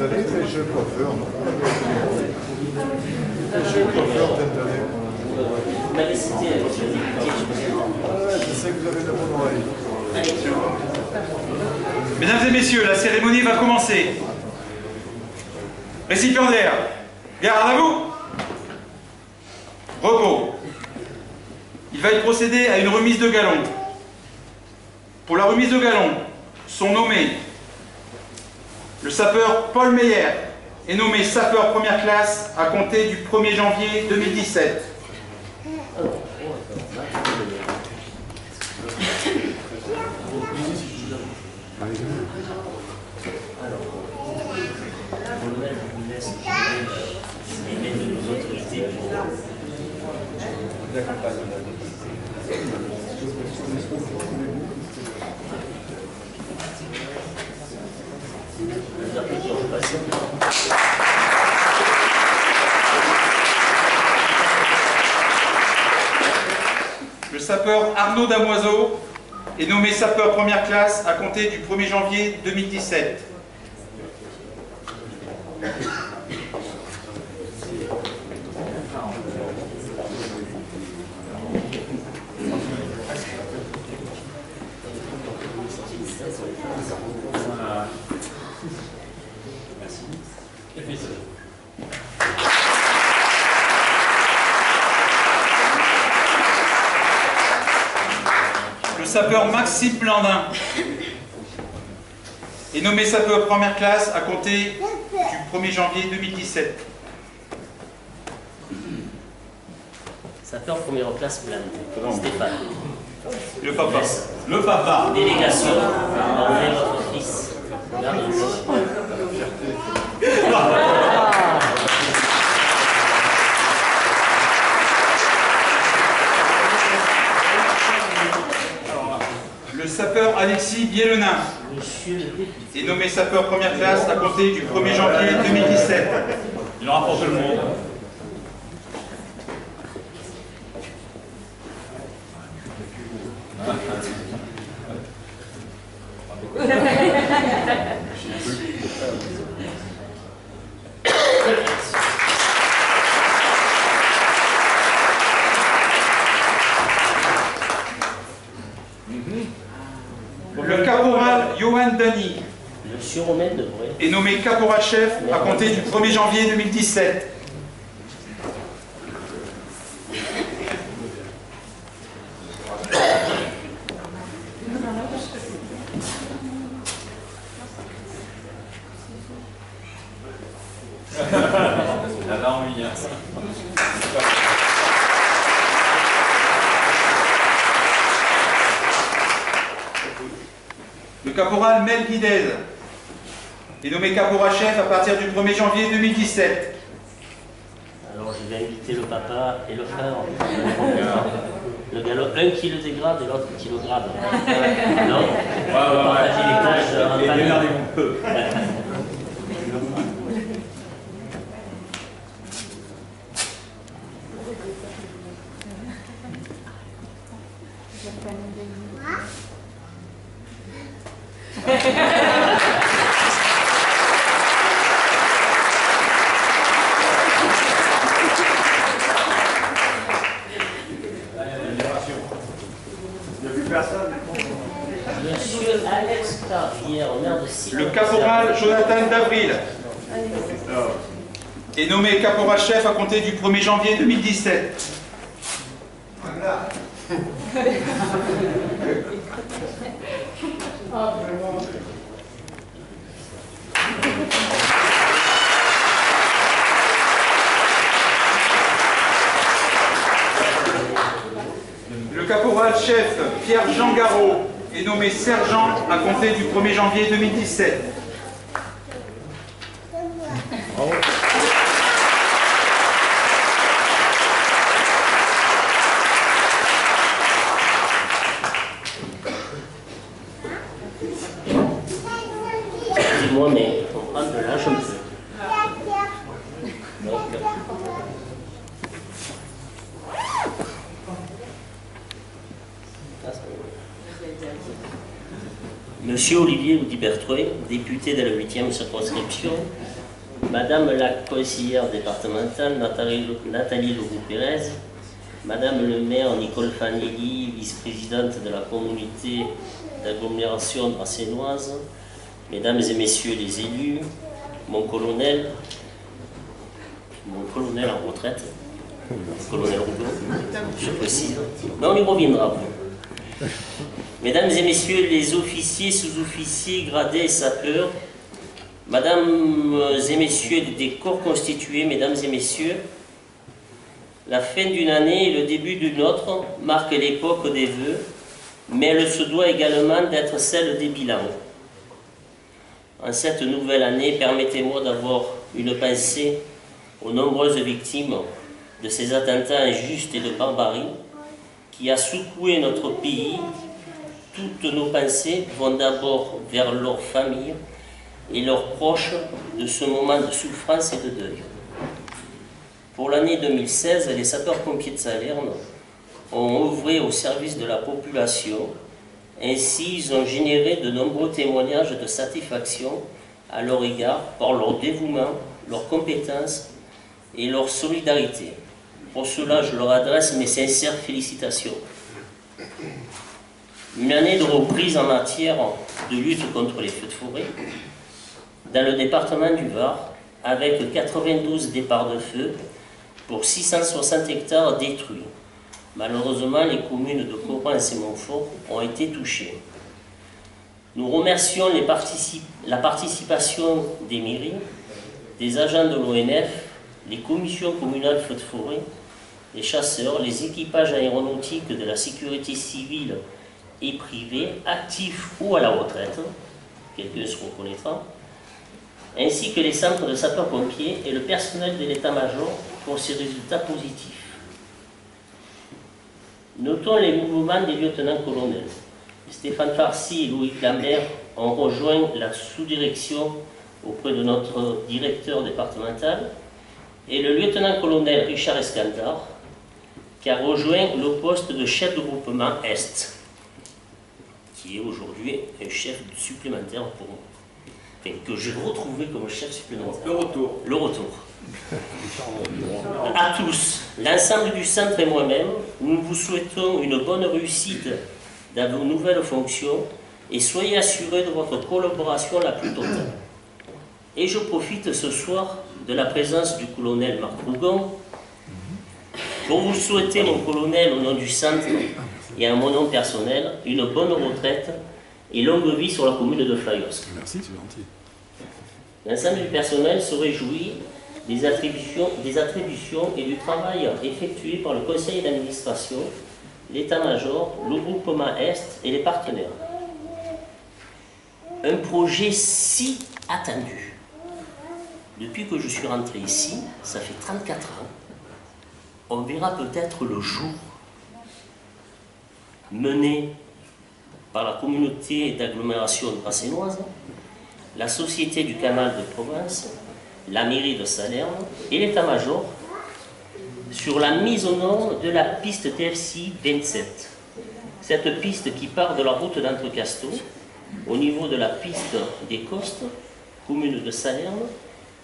année, les jeux coiffeurs. Les jeux coiffeurs cette année. Mais c'était avec le député. Je sais que vous avez de bonnes oreilles. Mesdames et messieurs, la cérémonie va commencer. Récipiendaire, garde à vous. Repos. Il va y procéder à une remise de galons. Pour la remise de galons, sont nommés le sapeur Paul Meyer est nommé sapeur première classe à compter du 1er janvier 2017. Le sapeur Arnaud Damoiseau est nommé sapeur première classe à compter du 1er janvier 2017. Le sapeur Maxime Blandin est nommé sapeur première classe à compter du 1er janvier 2017. Sapeur première classe Blandin. Stéphane. Le papa. Le papa. Délégation. André, votre fils. Le sapeur Alexis Bielenin est nommé sapeur première classe à compter du 1er janvier 2017. Il en rapporte le monde. Le caporal Johan Dany Monsieur Romain Debré est nommé caporal-chef à compter du 1er janvier 2017. La langue, Le caporal Mel Guidez est nommé caporal-chef à partir du 1er janvier 2017. Alors je vais inviter le papa et le frère. Le galop, un qui le dégrade et l'autre qui le grade. Non. Partager les tâches en Et famille. démerdez un peu. Monsieur Alex Carrière, maire de Sillon. Le caporal Jonathan Davril est nommé caporal-chef à compter du 1er janvier 2017. Le caporal-chef Pierre-Jean Garot est nommé sergent à compter du 1er janvier 2017. Excusez-moi, mais on prend de l'âge un peu. Donc, Monsieur Olivier Audy-Bertrouet, député de la 8e circonscription, Madame la conseillère départementale Nathalie Leroux-Pérez, Madame le maire Nicole Fanelli, vice-présidente de la communauté d'agglomération brassénoise, Mesdames et Messieurs les élus, mon colonel en retraite, le colonel Rougon, je précise, mais on y reviendra. Mesdames et Messieurs les officiers, sous-officiers, gradés et sapeurs, Mesdames et Messieurs des corps constitués, Mesdames et Messieurs, la fin d'une année et le début d'une autre marquent l'époque des vœux, mais elle se doit également d'être celle des bilans. En cette nouvelle année, permettez-moi d'avoir une pensée aux nombreuses victimes de ces attentats injustes et de barbarie qui a secoué notre pays. Toutes nos pensées vont d'abord vers leurs familles et leurs proches de ce moment de souffrance et de deuil. Pour l'année 2016, les sapeurs-pompiers de Salerne ont œuvré au service de la population. Ainsi, ils ont généré de nombreux témoignages de satisfaction à leur égard par leur dévouement, leur compétence et leur solidarité. Pour cela, je leur adresse mes sincères félicitations. Une année de reprise en matière de lutte contre les feux de forêt dans le département du Var, avec 92 départs de feu pour 660 hectares détruits. Malheureusement, les communes de Correns et Montfort ont été touchées. Nous remercions la participation des mairies, des agents de l'ONF, les commissions communales feux de forêt, les chasseurs, les équipages aéronautiques de la sécurité civile et privée, actifs ou à la retraite, quelqu'un se reconnaîtra, ainsi que les centres de sapeurs-pompiers et le personnel de l'état-major pour ces résultats positifs. Notons les mouvements des lieutenants-colonels. Stéphane Farcy et Loïc Lambert ont rejoint la sous-direction auprès de notre directeur départemental et le lieutenant-colonel Richard Escandard qui a rejoint le poste de chef de groupement Est, qui est aujourd'hui un chef supplémentaire pour moi. Enfin, que j'ai retrouvé comme chef supplémentaire. Le retour. À tous, l'ensemble du centre et moi-même, nous vous souhaitons une bonne réussite dans vos nouvelles fonctions et soyez assurés de votre collaboration la plus totale. Et je profite ce soir de la présence du colonel Marc Rougon pour vous souhaiter, mon colonel, au nom du centre et à mon nom personnel, une bonne retraite et longue vie sur la commune de Fayos. Merci, c'est gentil. L'ensemble du personnel se réjouit des attributions et du travail effectué par le conseil d'administration, l'état-major, le groupement Est et les partenaires. Un projet si attendu. Depuis que je suis rentré ici, ça fait 34 ans, on verra peut-être le jour mené par la communauté d'agglomération brassénoise, la Société du canal de Provence, la mairie de Salerne et l'état-major sur la mise aux normes de la piste TFCI 27. Cette piste qui part de la route d'Entrecasteaux au niveau de la piste des Costes, commune de Salerne,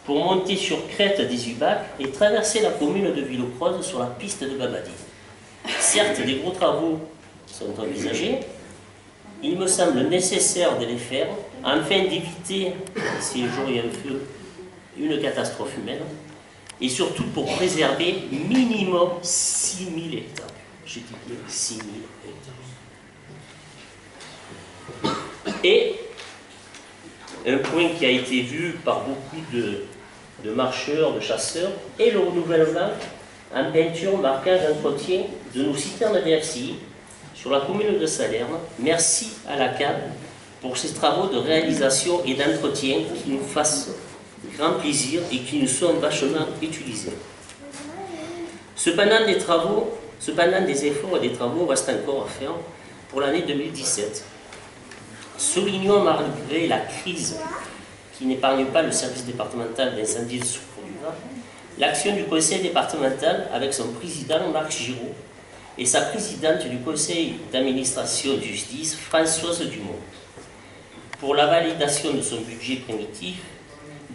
pour monter sur Crête des Ubacs et traverser la commune de Villecroze sur la piste de Babadi. Certes, des gros travaux sont envisagés. Il me semble nécessaire de les faire afin d'éviter, si un jour il y a un feu, une catastrophe humaine, et surtout pour préserver minimum 6000 hectares. J'ai dit 6000 hectares. Et un point qui a été vu par beaucoup de marcheurs, de chasseurs, et le renouvellement en peinture, marquage, entretien de nos citernes DFCI sur la commune de Salerne. Merci à la CAD pour ces travaux de réalisation et d'entretien qui nous fassent grand plaisir et qui nous sont vachement utilisés. Cependant, des efforts et des travaux restent encore à faire pour l'année 2017. Soulignons malgré la crise qui n'épargne pas le service départemental d'incendie et de secours du Var, l'action du conseil départemental avec son président Marc Giraud et sa présidente du conseil d'administration de justice Françoise Dumont pour la validation de son budget primitif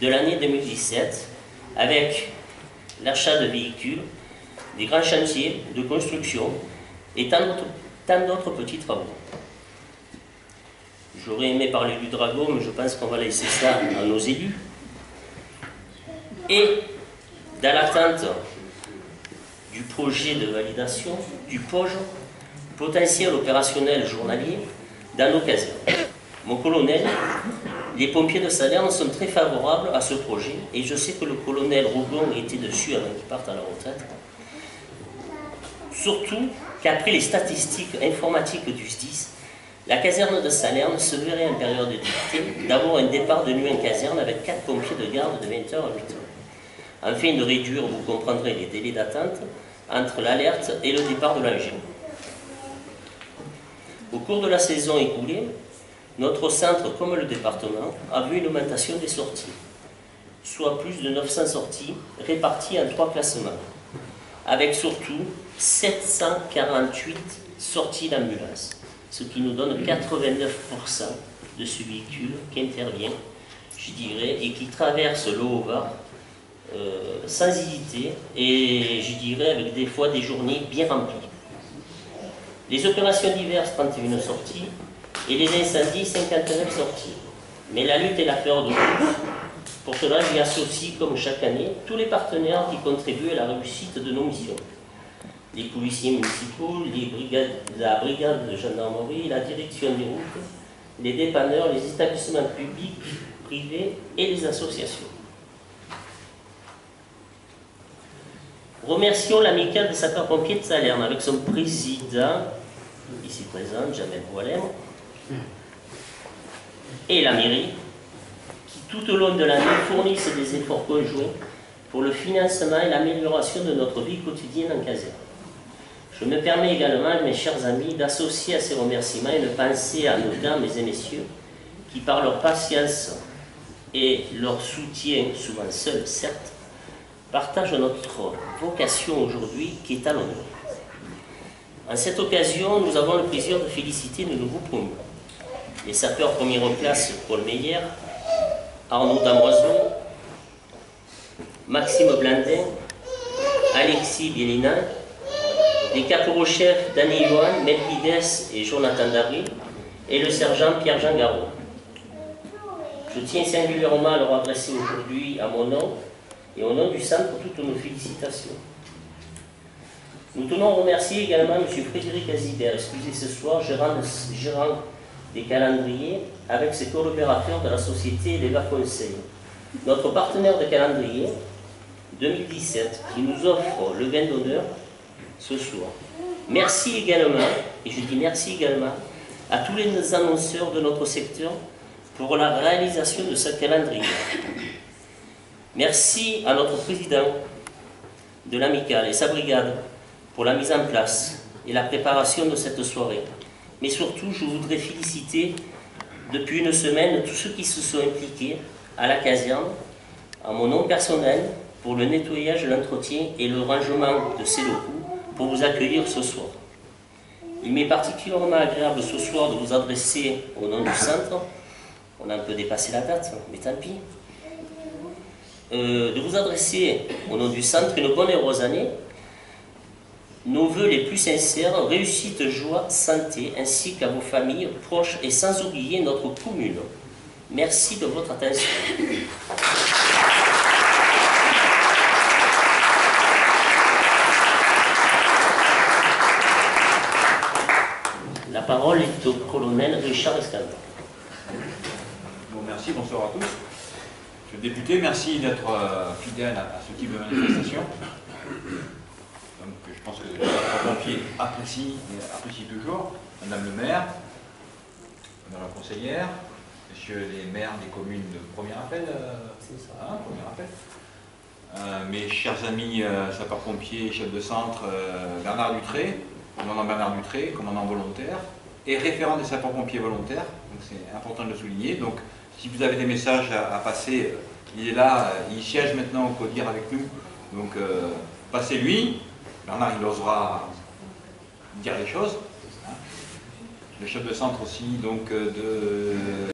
de l'année 2017 avec l'achat de véhicules, des grands chantiers de construction et tant d'autres petits travaux. J'aurais aimé parler du dragon, mais je pense qu'on va laisser ça à nos élus. Et dans l'attente du projet de validation du POJ, potentiel opérationnel journalier, dans nos casernes. Mon colonel, les pompiers de Salerne sont très favorables à ce projet et je sais que le colonel Rougon était dessus avant qu'il parte à la retraite. Surtout qu'après les statistiques informatiques du SDIS, la caserne de Salerne se verrait en période d'été d'avoir un départ de nuit en caserne avec 4 pompiers de garde de 20h à 8h. Afin de réduire, vous comprendrez, les délais d'attente entre l'alerte et le départ de l'engin. Au cours de la saison écoulée, notre centre, comme le département, a vu une augmentation des sorties, soit plus de 900 sorties réparties en 3 classements, avec surtout 748 sorties d'ambulance, ce qui nous donne 89% de ce véhicule qui intervient, je dirais, et qui traverse le Haut-Var sans hésiter et, je dirais, avec des fois des journées bien remplies. Les opérations diverses, 31 sorties, et les incendies, 59 sorties. Mais la lutte est la peur de tous. Pour cela, j'y associe, comme chaque année, tous les partenaires qui contribuent à la réussite de nos missions. Les policiers municipaux, la brigade de gendarmerie, la direction des routes, les dépanneurs, les établissements publics, privés et les associations. Remercions l'amicale des sapeurs-pompiers de Salerne avec son président, ici présent, Jamel Boilem, et la mairie, qui tout au long de l'année fournissent des efforts conjoints pour le financement et l'amélioration de notre vie quotidienne en caserne. Je me permets également, mes chers amis, d'associer à ces remerciements une pensée à nos dames et messieurs qui, par leur patience et leur soutien, souvent seuls certes, partagent notre vocation aujourd'hui qui est à l'honneur. En cette occasion, nous avons le plaisir de féliciter nos nouveaux promus. Les sapeurs première classe Paul Meyer, Arnaud D'Amboiseau, Maxime Blandin, Alexis Bielina, les caporaux-chefs Danny Johan, Melvides et Jonathan Darry, et le sergent Pierre-Jean Garot. Je tiens singulièrement à leur adresser aujourd'hui, à mon nom et au nom du centre, toutes nos félicitations. Nous tenons à remercier également M. Frédéric Azibert, excusez ce soir, gérant des calendriers, avec ses collaborateurs de la société Leva Conseil, notre partenaire de calendrier 2017, qui nous offre le vin d'honneur ce soir. Merci également, et je dis merci également, à tous les annonceurs de notre secteur pour la réalisation de ce calendrier. Merci à notre président de l'amicale et sa brigade pour la mise en place et la préparation de cette soirée. Mais surtout, je voudrais féliciter depuis une semaine tous ceux qui se sont impliqués à la caserne, à mon nom personnel, pour le nettoyage, l'entretien et le rangement de ces locaux pour vous accueillir ce soir. Il m'est particulièrement agréable ce soir de vous adresser au nom du centre, on a un peu dépassé la date, mais tant pis, de vous adresser au nom du centre une bonne et heureuse année, nos vœux les plus sincères, réussite, joie, santé, ainsi qu'à vos familles, proches et sans oublier notre commune. Merci de votre attention. La parole est au colonel Richard Escandon. Bon, merci, bonsoir à tous. Monsieur le député, merci d'être fidèle à ce type de manifestation. Donc, je pense que les pompiers apprécient toujours. Madame le maire, Madame la conseillère, Messieurs les maires des communes de premier appel, premier appel. Mes chers amis sapeurs-pompiers, chefs de centre, Bernard Dutré, commandant Bernard Dutré, commandant volontaire, et référent des sapeurs-pompiers volontaires, donc c'est important de le souligner. Donc, si vous avez des messages à passer, il est là, il siège maintenant au CODIR avec nous, donc passez-lui. Bernard, il osera dire les choses. Le chef de centre aussi, donc de